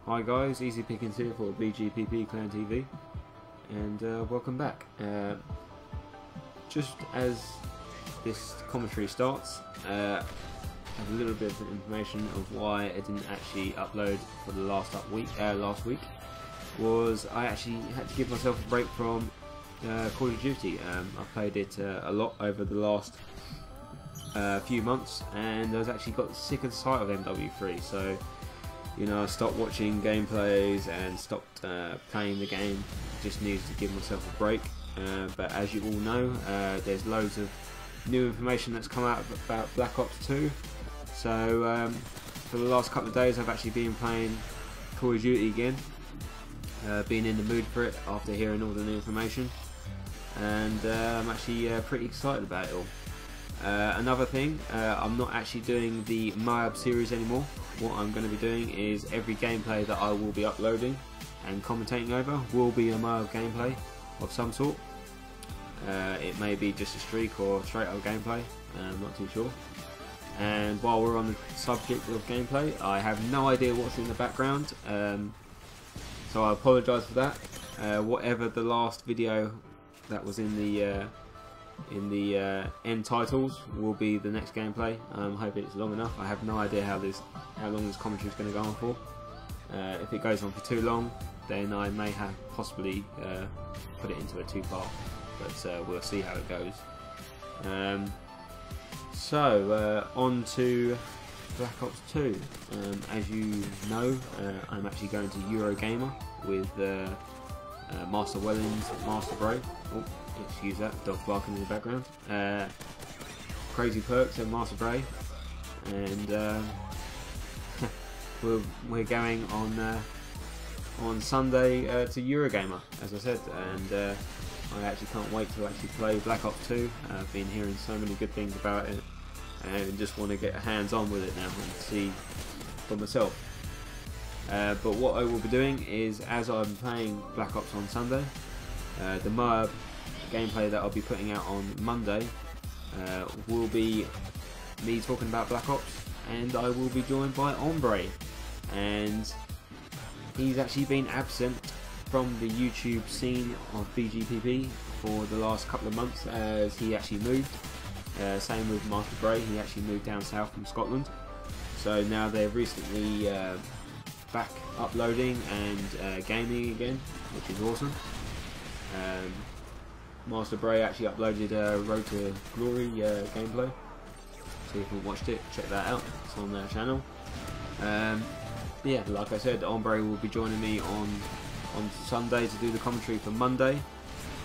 Hi guys, EasyPickingzz here for BGPP Clan TV, and welcome back. Just as this commentary starts, I have a little bit of information of why I didn't actually upload for the last week. Was I actually had to give myself a break from Call of Duty. I played it a lot over the last few months, and I was actually got sick of the sight of MW3. So, you know, I stopped watching gameplays and stopped playing the game. Just needed to give myself a break. But as you all know, there's loads of new information that's come out about Black Ops 2. So for the last couple of days, I've actually been playing Call of Duty again. Been in the mood for it after hearing all the new information, and I'm actually pretty excited about it all. Another thing, I'm not actually doing the MOAB series anymore. What I'm going to be doing is every gameplay that I will be uploading and commentating over will be a MOAB gameplay of some sort. It may be just a streak or straight up gameplay, I'm not too sure. And while we're on the subject of gameplay, I have no idea what's in the background, so I apologise for that. Whatever the last video that was in the end titles will be the next gameplay. I'm hoping it's long enough. I have no idea how long this commentary is going to go on for. If it goes on for too long, then I may have possibly put it into a two-part, but we'll see how it goes. On to Black Ops 2. As you know, I'm actually going to Eurogamer with Master Wellings, Master Bray. Oh, excuse that, dog barking in the background. Crazy Perks and Master Bray, and we're going on Sunday to Eurogamer, as I said, and I actually can't wait to actually play Black Ops 2. I've been hearing so many good things about it, and just want to get hands on with it now and see for myself. But what I will be doing is, as I'm playing Black Ops on Sunday, the MOAB gameplay that I'll be putting out on Monday will be me talking about Black Ops, and I will be joined by Ombre, and he's actually been absent from the YouTube scene of BGPP for the last couple of months, as he actually moved. Same with Master Bray, he actually moved down south from Scotland. So now they're recently back uploading and gaming again, which is awesome. Master Bray actually uploaded a Road to Glory gameplay, so if you haven't watched it, check that out, it's on their channel. Yeah, like I said, Ombre will be joining me on Sunday to do the commentary for Monday,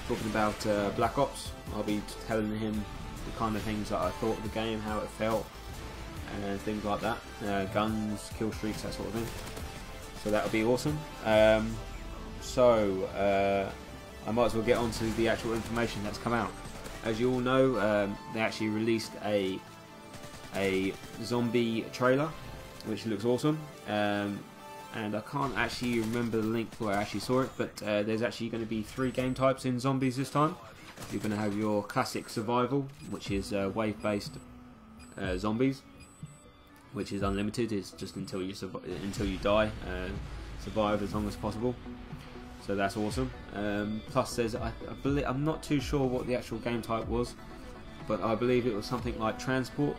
talking about Black Ops. I'll be telling him the kind of things that I thought of the game, how it felt, and things like that. Guns, kill streaks, that sort of thing. So that'll be awesome. I might as well get on to the actual information that's come out. As you all know, they actually released a zombie trailer, which looks awesome. And I can't actually remember the link where I actually saw it, but there's actually going to be 3 game types in zombies this time. You're going to have your classic survival, which is wave-based zombies, which is unlimited. It's just until you die, survive as long as possible. So that's awesome. Plus, there's I'm not too sure what the actual game type was, but I believe it was something like transport.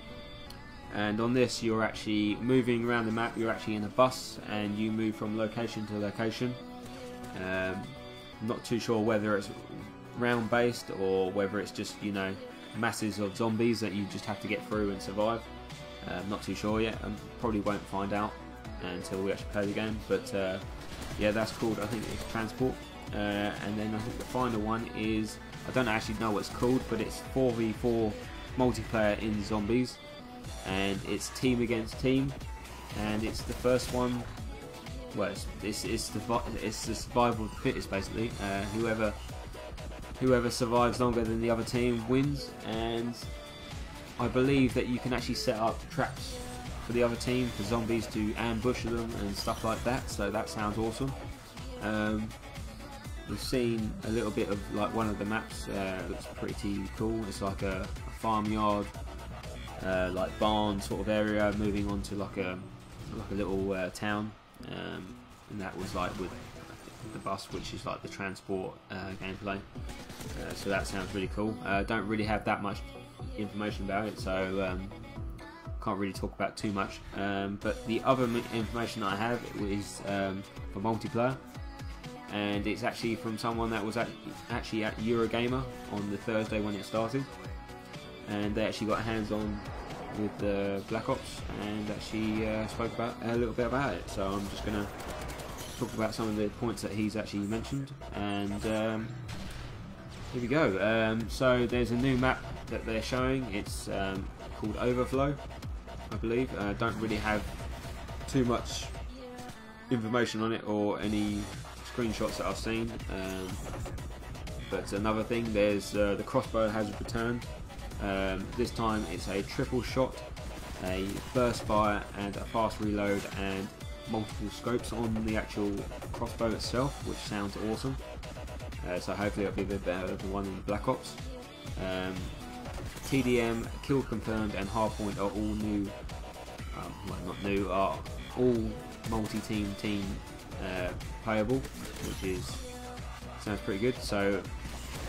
And on this, you're actually moving around the map. You're actually in a bus, and you move from location to location. I'm not too sure whether it's round based or whether it's just, you know, masses of zombies that you just have to get through and survive. I'm not too sure yet. I probably won't find out until we actually play the game. But yeah, that's called, I think it's transport. And then I think the final one is, I don't actually know what it's called, but it's 4v4 multiplayer in zombies. And it's team against team, and it's the first one. Well, it's the survival of the fittest, basically. Whoever survives longer than the other team wins. And I believe that you can actually set up traps for the other team, for zombies to ambush them and stuff like that. So that sounds awesome. We've seen a little bit of like one of the maps. Looks pretty cool. It's like a farmyard. Like barn sort of area, moving on to like a little town. and that was like with the bus, which is like the transport gameplay. So that sounds really cool. Don't really have that much information about it, so can't really talk about too much. But the other information I have is for multiplayer, and it's actually from someone that was actually at Eurogamer on the Thursday when it started, and they actually got hands on with the Black Ops and actually spoke about a little bit about it. So I'm just gonna talk about some of the points that he's actually mentioned, and here we go. So there's a new map that they're showing. It's called Overflow, I believe. Don't really have too much information on it or any screenshots that I've seen, but another thing, there's the crossbow has returned. This time it's a triple shot, a burst fire and a fast reload, and multiple scopes on the actual crossbow itself, which sounds awesome. So hopefully it'll be a bit better than the one in the Black Ops. TDM, kill confirmed, and hardpoint are all new. Well, not new, are all multi-team playable, which sounds pretty good. So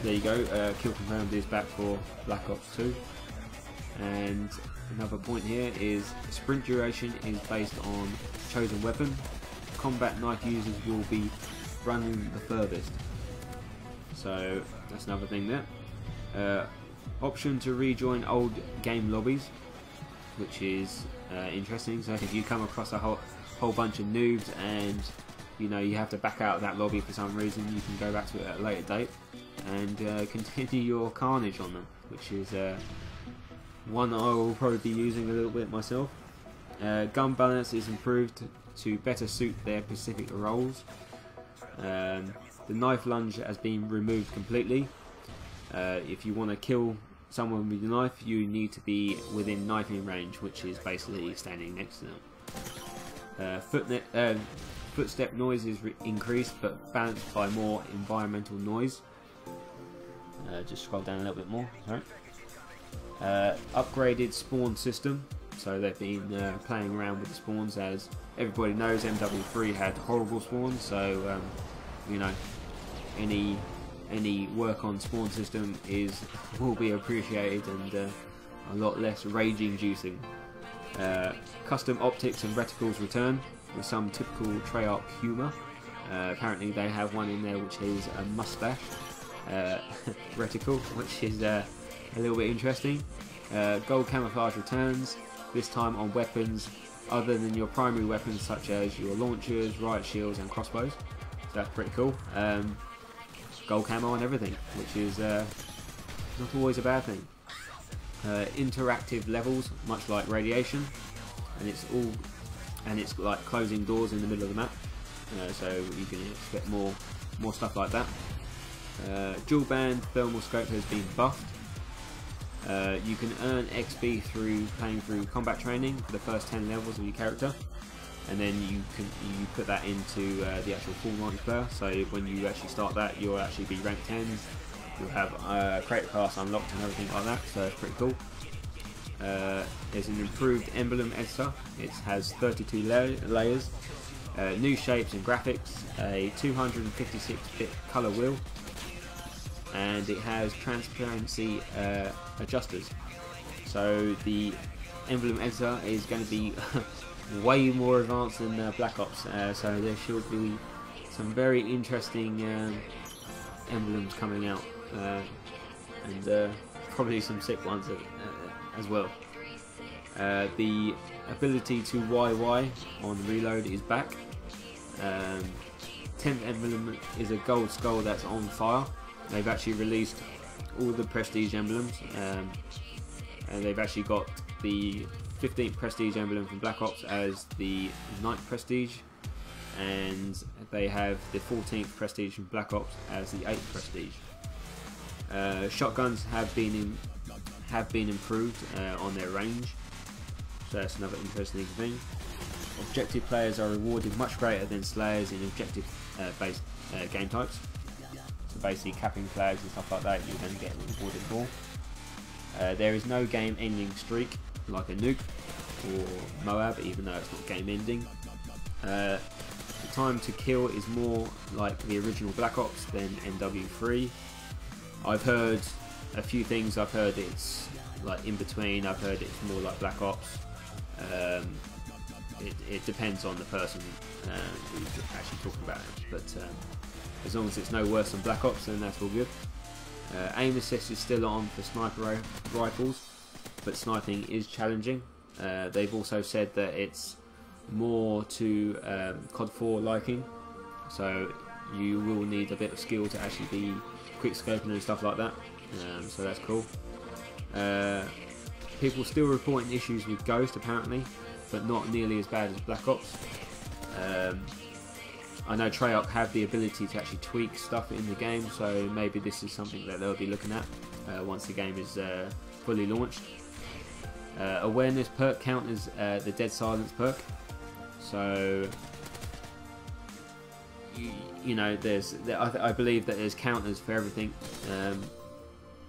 there you go. Kill confirmed is back for Black Ops 2. And another point here is sprint duration is based on chosen weapon. Combat knife users will be running the furthest. So that's another thing there. Option to rejoin old game lobbies, which is interesting. So if you come across a whole bunch of noobs and you have to back out of that lobby for some reason, you can go back to it at a later date and continue your carnage on them, which is one I will probably be using a little bit myself. Gun balance is improved to better suit their specific roles. The knife lunge has been removed completely. If you want to kill someone with your knife, you need to be within knifing range, which is basically standing next to them. Footstep noise is increased, but balanced by more environmental noise. Just scroll down a little bit more. Sorry. Upgraded spawn system. So they've been playing around with the spawns. As everybody knows, MW3 had horrible spawns. So any work on spawn system will be appreciated, and a lot less rage inducing. Custom optics and reticles return with some typical Treyarch humour. Apparently they have one in there which is a mustache reticle, which is a little bit interesting. Gold camouflage returns, this time on weapons other than your primary weapons such as your launchers, riot shields and crossbows. So that's pretty cool. Gold camo on everything, which is not always a bad thing. Interactive levels, much like Radiation, and it's like closing doors in the middle of the map, so you can expect more stuff like that. Dual band thermal scope has been buffed. You can earn XP through playing through combat training for the first 10 levels of your character, and then you put that into the actual full multiplayer. So when you actually start that, you'll actually be rank 10s. You'll have creator class unlocked and everything like that. So it's pretty cool. There's an improved emblem editor. It has 32 layers, new shapes and graphics, a 256-bit color wheel, and it has transparency adjusters. So the emblem editor is going to be way more advanced than Black Ops, so there should be some very interesting emblems coming out, and probably some sick ones as well. The ability to YY on reload is back. 10th emblem is a gold skull that's on fire. They've actually released all the prestige emblems, and they've actually got the 15th prestige emblem from Black Ops as the 9th prestige, and they have the 14th prestige from Black Ops as the 8th prestige. Shotguns have been improved on their range, so that's another interesting thing. Objective players are rewarded much greater than slayers in objective based game types. So basically capping flags and stuff like that you're going to get rewarded for. There is no game ending streak like a nuke or MOAB, even though it's not game ending. time to kill is more like the original Black Ops than MW3. I've heard a few things. I've heard it's like in between. I've heard it's more like Black Ops. It depends on the person who's actually talking about it, but as long as it's no worse than Black Ops, then that's all good. Aim assist is still on for sniper rifles, but sniping is challenging. They've also said that it's more to COD 4 liking, so you will need a bit of skill to actually be quick scoping and stuff like that, so that's cool. People still reporting issues with Ghost apparently, but not nearly as bad as Black Ops. I know Treyarch have the ability to actually tweak stuff in the game, so maybe this is something that they'll be looking at once the game is fully launched. Awareness perk counters the dead silence perk, so you know I believe that there's counters for everything.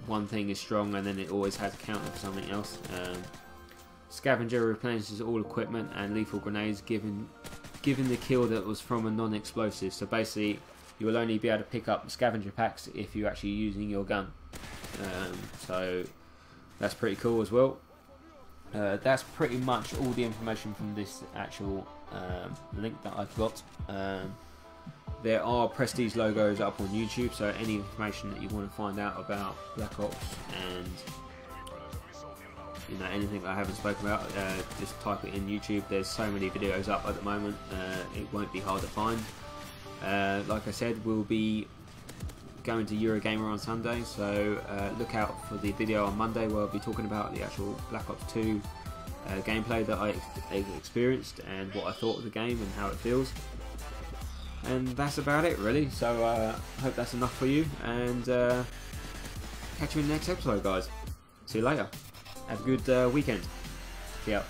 One thing is strong and then it always has a counter for something else. Scavenger replenishes all equipment and lethal grenades given the kill that was from a non-explosive. So basically you will only be able to pick up scavenger packs if you're actually using your gun. So that's pretty cool as well. That's pretty much all the information from this actual link that I've got. There are Prestige logos up on YouTube, so any information that you want to find out about Black Ops and anything that I haven't spoken about, just type it in YouTube. There's so many videos up at the moment, it won't be hard to find. Like I said, we'll be going to Eurogamer on Sunday, so look out for the video on Monday where I'll be talking about the actual Black Ops 2 gameplay that I experienced and what I thought of the game and how it feels. And that's about it really, so I hope that's enough for you, and catch you in the next episode, guys. See you later. Have a good weekend. See ya.